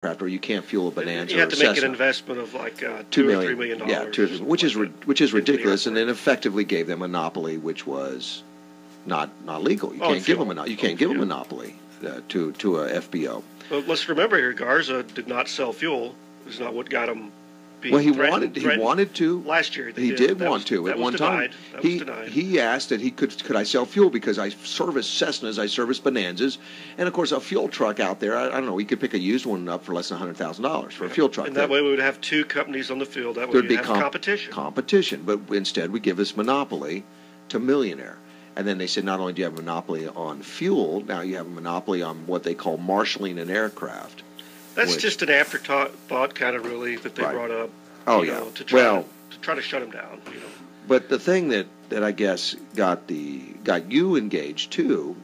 or you can't fuel a Bonanza. You have or to make Cessna. an investment of like $2 $2 or $3 million. Yeah, which is ridiculous, and then effectively gave them a monopoly, which was not legal. You can't give them a monopoly to a FBO. Well, let's remember here, Garza did not sell fuel. It was not what got him. Well, he wanted to last year. He did want to at one time. He asked that could I sell fuel because I service Cessnas, I service Bonanzas, and of course a fuel truck out there. I don't know. We could pick a used one up for less than $100,000 for a fuel truck. And that way we would have two companies on the field. That would be competition. Competition, but instead we give this monopoly to Millionaire. And then they said not only do you have a monopoly on fuel, now you have a monopoly on what they call marshaling an aircraft. That's just an afterthought kind of really that they brought up. Oh, to try to shut him down. But the thing that I guess got you engaged too,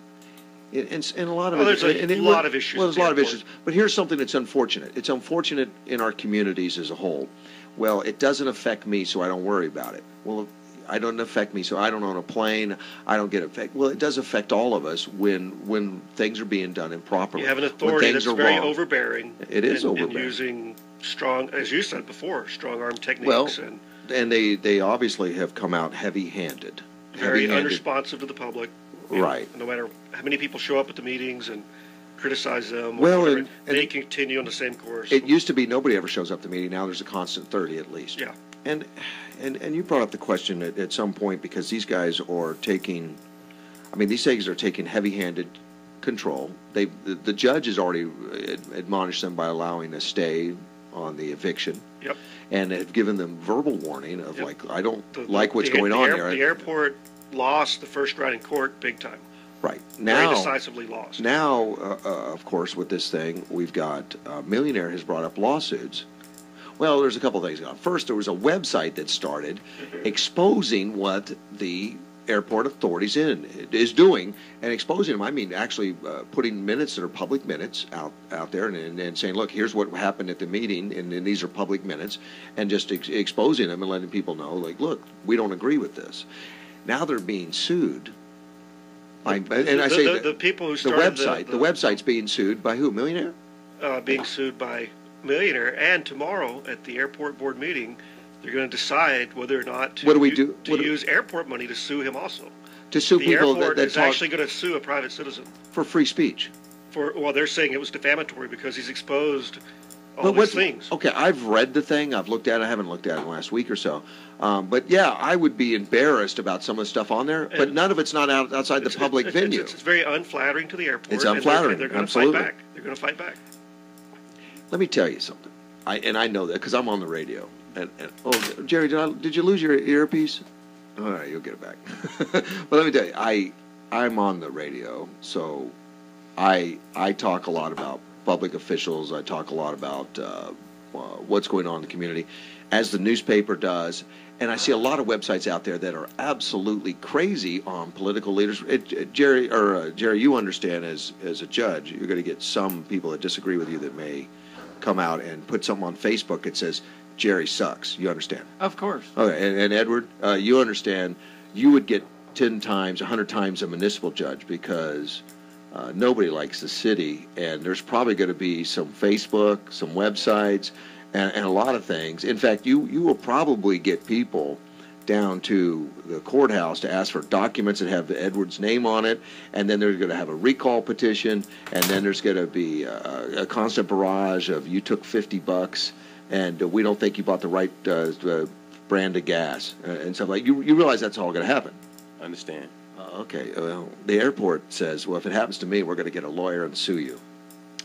and a lot of there's a lot of issues. Well, there's a lot of issues. But here's something that's unfortunate. It's unfortunate in our communities as a whole. Well, it doesn't affect me, so I don't worry about it. Well, it doesn't affect me, so I don't own a plane. I don't get affected. Well, it does affect all of us when things are being done improperly. You have an authority that's very overbearing. It is overbearing. And using strong, as you said before, strong-arm techniques. Well, and they obviously have come out heavy-handed. Very unresponsive to the public. Right. No matter how many people show up at the meetings and criticize them, they continue on the same course. It used to be nobody ever shows up to the meeting. Now there's a constant 30 at least. Yeah. And you brought up the question at some point because these guys are taking, these things are taking heavy-handed control. The judge has already admonished them by allowing a stay on the eviction. Yep. And have given them verbal warning of I don't like what's going on there. The airport lost the first round in court big time. Right. Now, very decisively lost. Now, of course, with this thing, we've got Millionaire has brought up lawsuits. Well, there's a couple of things going on. First, there was a website that started exposing what the airport authorities is doing, and exposing them. I mean, actually putting minutes that are public minutes out there, and saying, look, here's what happened at the meeting, and these are public minutes, and just exposing them and letting people know, like, look, we don't agree with this. Now they're being sued. The people who started the website's being sued by who? Millionaire? Being sued by Millionaire, and tomorrow at the airport board meeting, they're going to decide whether or not to use airport money to sue him also. To sue people that the airport is actually going to sue a private citizen for free speech. They're saying it was defamatory because he's exposed all these things. Okay, I've read the thing. I've looked at it. I haven't looked at it in the last week or so. But yeah, I would be embarrassed about some of the stuff on there. But none of it's not outside the public venue. It's very unflattering to the airport. It's unflattering. And they're going to fight back. They're going to fight back. Let me tell you something. I know that because I'm on the radio. And Jerry, did you lose your earpiece? All right, you'll get it back. But let me tell you, I'm on the radio, so I talk a lot about public officials. I talk a lot about what's going on in the community, as the newspaper does. And I see a lot of websites out there that are absolutely crazy on political leaders. Jerry, you understand as a judge, you're going to get some people that disagree with you that may come out and put something on Facebook that says Jerry sucks. You understand? Of course. Okay, and Edward, you understand. You would get 10 times, 100 times a municipal judge because nobody likes the city, and there's probably going to be some Facebook, some websites, and a lot of things. In fact, you will probably get people down to the courthouse to ask for documents that have Edward's name on it, and then they're going to have a recall petition, and then there's going to be a constant barrage of you took $50 and we don't think you bought the right brand of gas and stuff like. You realize that's all going to happen. I understand. Okay. Well, the airport says, well, if it happens to me, we're going to get a lawyer and sue you.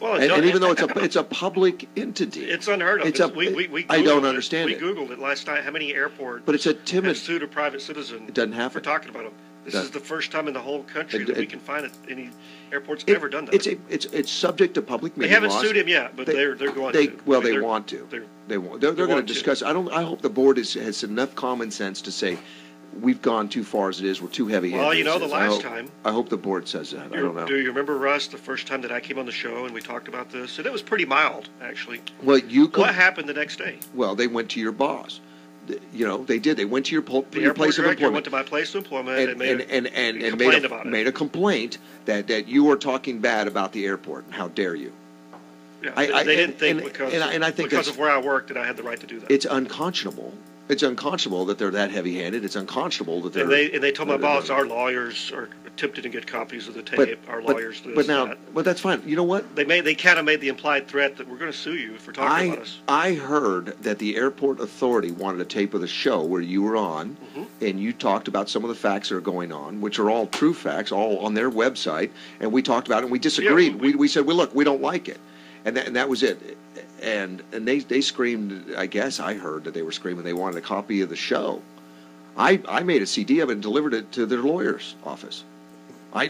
Well, and even though it's a public entity, it's unheard of. I don't understand it. We Googled it last night. How many airports? But it's a timid. Have sued a private citizen. It doesn't happen. For talking about them. This is the first time in the whole country that we can find it. Any airport's ever done that. It's subject to public meeting laws. They haven't sued him yet, but they're going to. Well, they want to. They're going to discuss. I hope the board has enough common sense to say, we've gone too far as it is. We're too heavy-handed. Well, you know, the last time. I hope the board says that. I don't know. Do you remember, Russ, the first time that I came on the show and we talked about this? And it was pretty mild, actually. Well, what happened the next day? Well, they went to your boss. You know, they did. They went to your place of employment. Went to my place of employment and made a complaint that you were talking bad about the airport. And how dare you? Yeah, they didn't think because of where I worked that I had the right to do that. It's unconscionable. It's unconscionable that they're that heavy-handed. It's unconscionable that they're. And they told my boss our lawyers are attempting to get copies of the tape. Our lawyers. But that's fine. You know what? They kind of made the implied threat that we're going to sue you for talking about us. I heard that the airport authority wanted a tape of the show where you were on, and you talked about some of the facts that are going on, which are all true facts, all on their website, and we talked about it and we disagreed. Yeah, we said, well, look, we don't like it, and that was it. And they screamed. I guess I heard that they were screaming they wanted a copy of the show. I made a CD of it and delivered it to their lawyer's office. I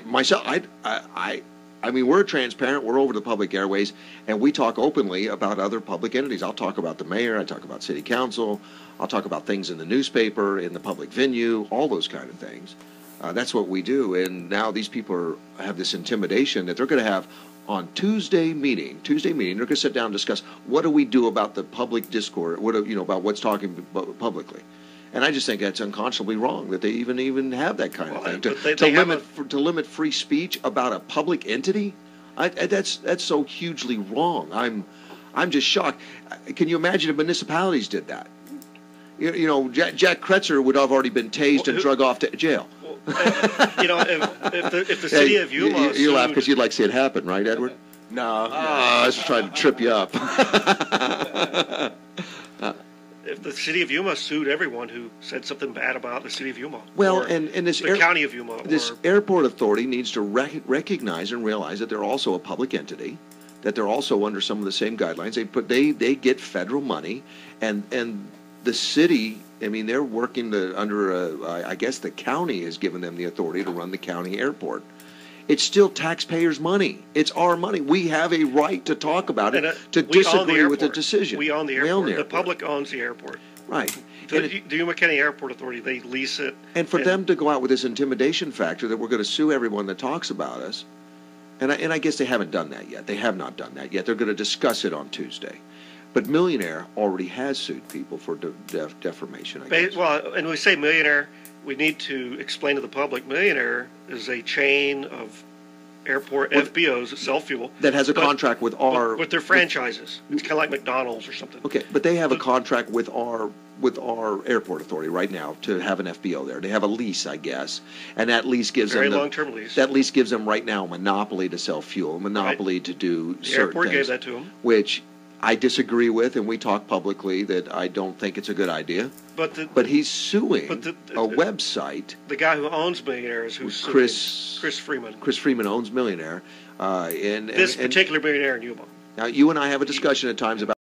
mean, we're transparent. We're over the public airways, and we talk openly about other public entities. I'll talk about the mayor. I talk about city council. I'll talk about things in the newspaper, in the public venue, all those kind of things. That's what we do. And now these people have this intimidation that they're going to have on Tuesday meeting, they're going to sit down and discuss what do we do about the public discourse, about what's talking publicly. And I just think that's unconscionably wrong that they even have that kind of thing to limit free speech about a public entity. That's so hugely wrong. I'm just shocked. Can you imagine if municipalities did that? Jack Kretzer would have already been tased and drug off to jail. If the city of Yuma, you laugh because you'd like to see it happen, right, Edward? No. I was just trying to trip you up. If the city of Yuma sued everyone who said something bad about the city of Yuma, and the county of Yuma, this airport authority needs to recognize and realize that they're also a public entity, that they're also under some of the same guidelines. They get federal money, and the city. I mean, they're working under I guess the county has given them the authority to run the county airport. It's still taxpayers' money. It's our money. We have a right to talk about it, to disagree with the decision. We own the airport. The public owns the airport. Right. The Yuma County Airport Authority, they lease it. And for them to go out with this intimidation factor that we're going to sue everyone that talks about us, and I guess they haven't done that yet. They have not done that yet. They're going to discuss it on Tuesday. But Millionaire already has sued people for defamation, I guess. Well, and we say Millionaire, we need to explain to the public, Millionaire is a chain of airport FBOs that sell fuel. That has a contract with our... With their franchises. It's kind of like McDonald's or something. Okay, but they have a contract with our airport authority right now to have an FBO there. They have a lease, I guess, and that lease gives them... Very long-term lease. That lease gives them right now a monopoly to sell fuel, a monopoly to do certain things. The airport gave that to them. Which I disagree with, and we talk publicly that I don't think it's a good idea. But he's suing a website. The guy who owns Millionaire is who's Chris Freeman. Chris Freeman owns Millionaire. This particular Millionaire in Yuma. Now, you and I have a discussion at times about